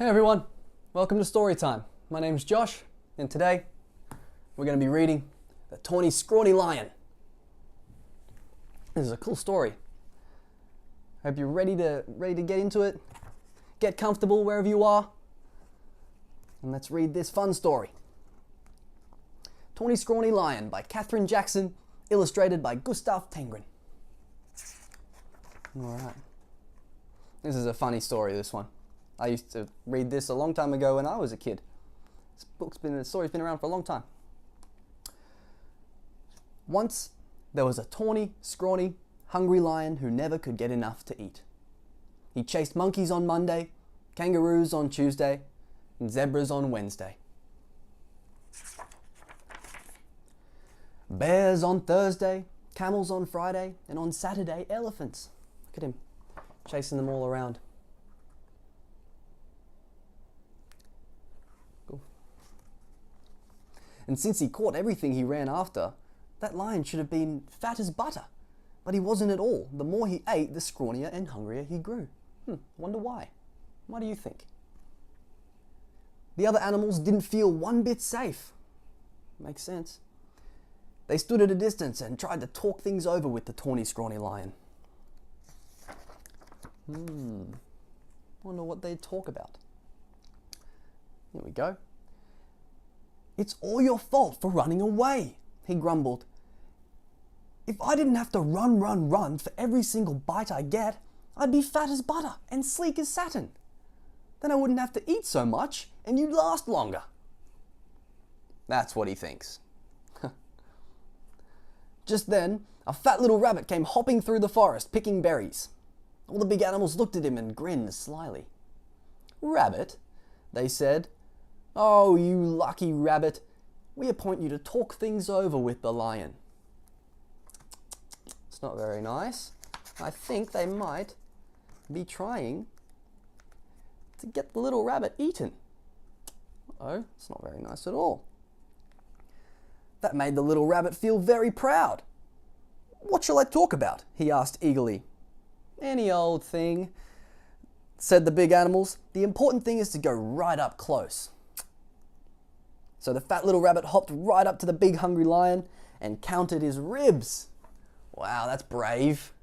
Hey everyone, welcome to Story Time. My name's Josh, and today we're going to be reading The Tawny, Scrawny Lion. This is a cool story. Hope you're ready to get into it. Get comfortable wherever you are, and let's read this fun story. Tawny, Scrawny Lion by Katherine Jackson, illustrated by Gustav Tengren. Alright. This is a funny story, this one. I used to read this a long time ago when I was a kid. This story's been around for a long time. Once, there was a tawny, scrawny, hungry lion who never could get enough to eat. He chased monkeys on Monday, kangaroos on Tuesday, and zebras on Wednesday. Bears on Thursday, camels on Friday, and on Saturday, elephants. Look at him, chasing them all around. And since he caught everything he ran after, that lion should have been fat as butter. But he wasn't at all. The more he ate, the scrawnier and hungrier he grew. Wonder why? Why do you think? The other animals didn't feel one bit safe. Makes sense. They stood at a distance and tried to talk things over with the tawny, scrawny lion. Wonder what they'd talk about. Here we go. "It's all your fault for running away," he grumbled. "If I didn't have to run for every single bite I get, I'd be fat as butter and sleek as satin. Then I wouldn't have to eat so much and you'd last longer." That's what he thinks. Just then, a fat little rabbit came hopping through the forest, picking berries. All the big animals looked at him and grinned slyly. "Rabbit," they said, "oh, you lucky rabbit, we appoint you to talk things over with the lion." It's not very nice. I think they might be trying to get the little rabbit eaten. Oh, it's not very nice at all. That made the little rabbit feel very proud. "What shall I talk about?" he asked eagerly. "Any old thing," said the big animals. "The important thing is to go right up close." So the fat little rabbit hopped right up to the big hungry lion and counted his ribs. Wow, that's brave.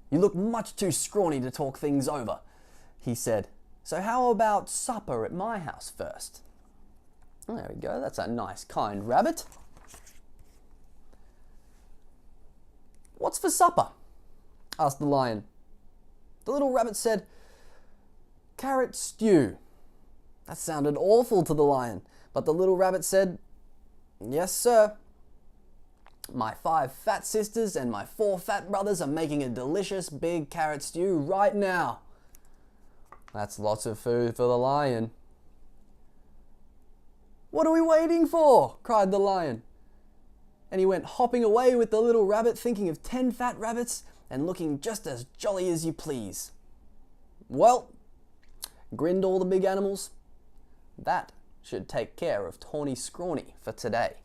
"You look much too scrawny to talk things over," he said. "So how about supper at my house first?" There we go, that's a nice, kind rabbit. "What's for supper?" asked the lion. The little rabbit said, "Carrot stew." That sounded awful to the lion, but the little rabbit said, "Yes, sir. My 5 fat sisters and my 4 fat brothers are making a delicious big carrot stew right now." That's lots of food for the lion. "What are we waiting for?" cried the lion. And he went hopping away with the little rabbit, thinking of 10 fat rabbits and looking just as jolly as you please. "Well," grinned all the big animals, "that should take care of Tawny Scrawny for today."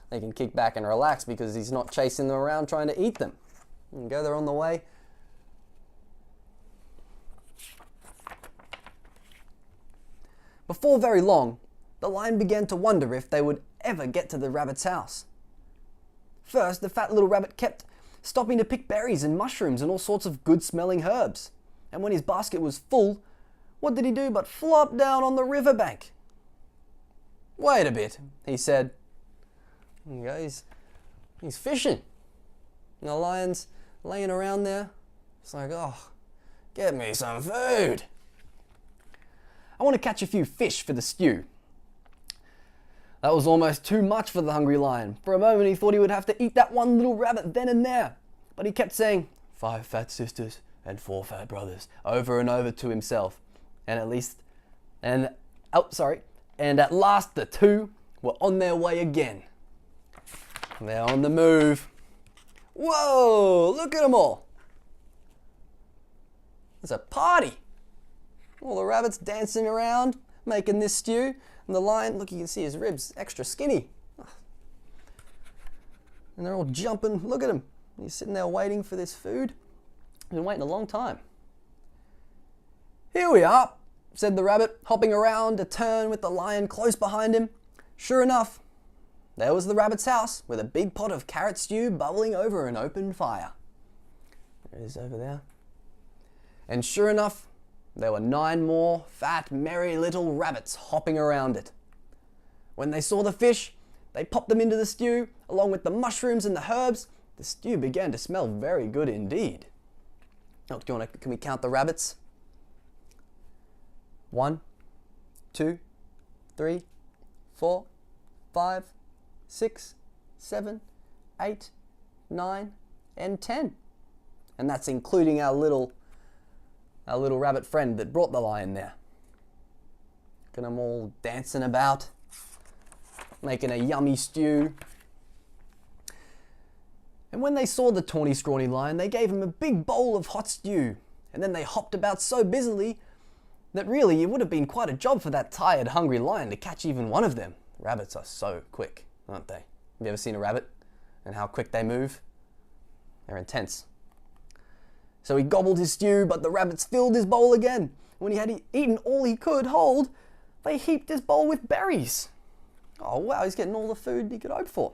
They can kick back and relax because he's not chasing them around trying to eat them. And go, they're on the way. Before very long, the lion began to wonder if they would ever get to the rabbit's house. First, the fat little rabbit kept stopping to pick berries and mushrooms and all sorts of good-smelling herbs. And when his basket was full, what did he do but flop down on the riverbank? "Wait a bit," he said. There you go, he's fishing. And the lion's laying around there. It's like, "Oh, get me some food. I want to catch a few fish for the stew." That was almost too much for the hungry lion. For a moment he thought he would have to eat that one little rabbit then and there. But he kept saying, 5 fat sisters and 4 fat brothers, over and over to himself. And at last the 2 were on their way again. They're on the move. Whoa, look at them all. There's a party. All the rabbits dancing around, making this stew. And the lion, look, you can see his ribs, extra skinny. And they're all jumping, look at him. He's sitting there waiting for this food. Been waiting a long time. Here we are, said the rabbit, hopping around a turn with the lion close behind him. Sure enough, there was the rabbit's house with a big pot of carrot stew bubbling over an open fire. There it is over there. And sure enough, there were 9 more fat, merry little rabbits hopping around it. When they saw the fish, they popped them into the stew, along with the mushrooms and the herbs. The stew began to smell very good indeed. Oh, can we count the rabbits? 1, 2, 3, 4, 5, 6, 7, 8, 9, and 10. And that's including our little rabbit friend that brought the lion there. Look at them all dancing about, making a yummy stew. And when they saw the tawny, scrawny lion, they gave him a big bowl of hot stew. And then they hopped about so busily that really it would have been quite a job for that tired, hungry lion to catch even one of them. Rabbits are so quick, aren't they? Have you ever seen a rabbit and how quick they move? They're intense. So he gobbled his stew, but the rabbits filled his bowl again. When he had eaten all he could hold, they heaped his bowl with berries. Oh wow, he's getting all the food he could hope for.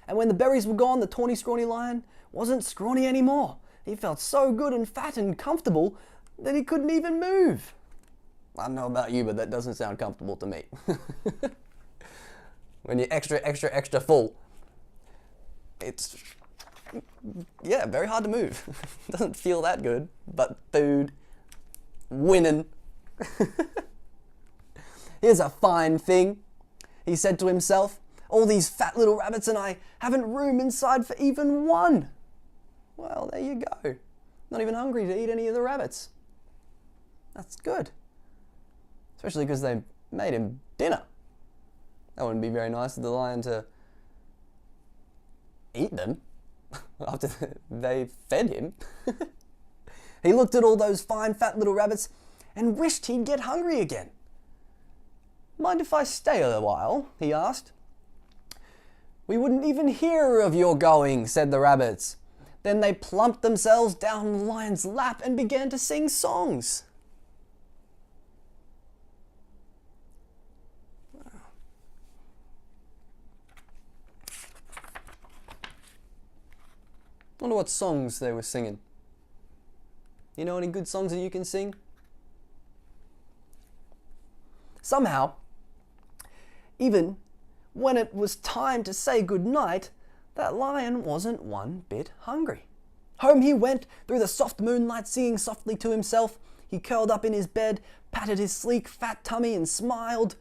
And when the berries were gone, the tawny, scrawny lion wasn't scrawny anymore. He felt so good and fat and comfortable that he couldn't even move. I don't know about you, but that doesn't sound comfortable to me. When you're extra full, it's, yeah, very hard to move. Doesn't feel that good, but food, winning. Here's a fine thing, he said to himself. All these fat little rabbits and I haven't room inside for even one. Well, there you go. Not even hungry to eat any of the rabbits. That's good. Especially because they made him dinner. That wouldn't be very nice of the lion to eat them after they fed him. He looked at all those fine fat little rabbits and wished he'd get hungry again. Mind if I stay a while? He asked. We wouldn't even hear of your going, said the rabbits. Then they plumped themselves down the lion's lap and began to sing songs. I wonder what songs they were singing. You know any good songs that you can sing? Somehow, even when it was time to say goodnight, that lion wasn't one bit hungry. Home he went through the soft moonlight, singing softly to himself. He curled up in his bed, patted his sleek, fat tummy and smiled.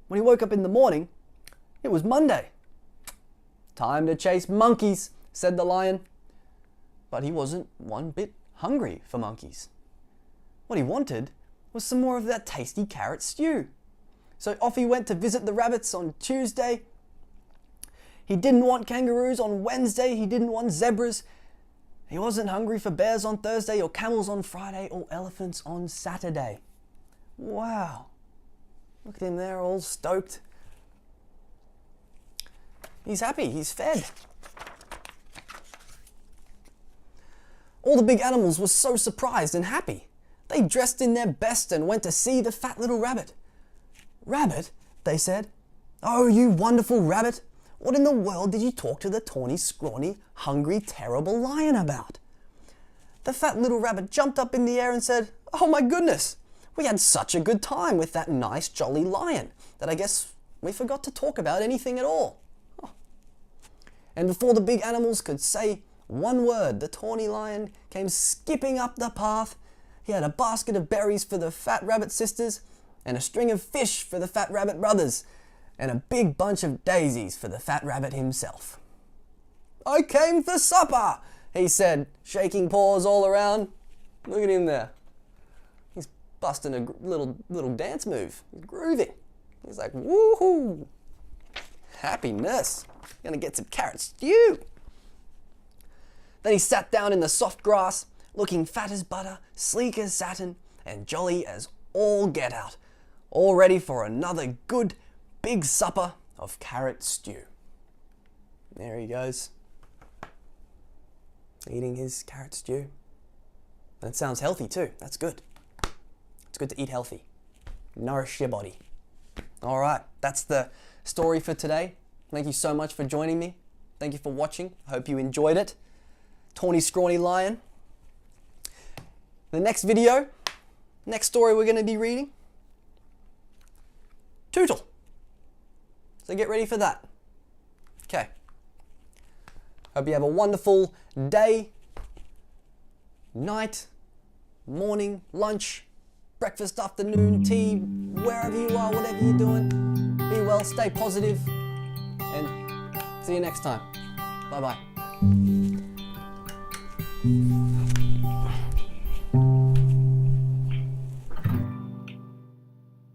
When he woke up in the morning, it was Monday. Time to chase monkeys, said the lion. But he wasn't one bit hungry for monkeys. What he wanted was some more of that tasty carrot stew. So off he went to visit the rabbits on Tuesday. He didn't want kangaroos on Wednesday. He didn't want zebras. He wasn't hungry for bears on Thursday or camels on Friday or elephants on Saturday. Wow. Look at him there, all stoked. He's happy. He's fed. All the big animals were so surprised and happy. They dressed in their best and went to see the fat little rabbit. Rabbit, they said. Oh, you wonderful rabbit. What in the world did you talk to the tawny, scrawny, hungry, terrible lion about? The fat little rabbit jumped up in the air and said, oh my goodness, we had such a good time with that nice, jolly lion that I guess we forgot to talk about anything at all. Oh. And before the big animals could say one word, the tawny lion came skipping up the path. He had a basket of berries for the fat rabbit sisters and a string of fish for the fat rabbit brothers and a big bunch of daisies for the fat rabbit himself. I came for supper, he said, shaking paws all around. Look at him there. He's busting a little dance move. He's grooving. He's like, woohoo! Happiness. Gonna get some carrot stew. Then he sat down in the soft grass, looking fat as butter, sleek as satin, and jolly as all get out, all ready for another good big supper of carrot stew. There he goes. eating his carrot stew. And it sounds healthy too. That's good. It's good to eat healthy. Nourish your body. All right, that's the story for today. Thank you so much for joining me. Thank you for watching. I hope you enjoyed it. Tawny, Scrawny lion. The next video, next story we're going to be reading, Tootle. So get ready for that. Okay. Hope you have a wonderful day, night, morning, lunch, breakfast, afternoon, tea, wherever you are, whatever you're doing. Be well, stay positive, and see you next time. Bye-bye.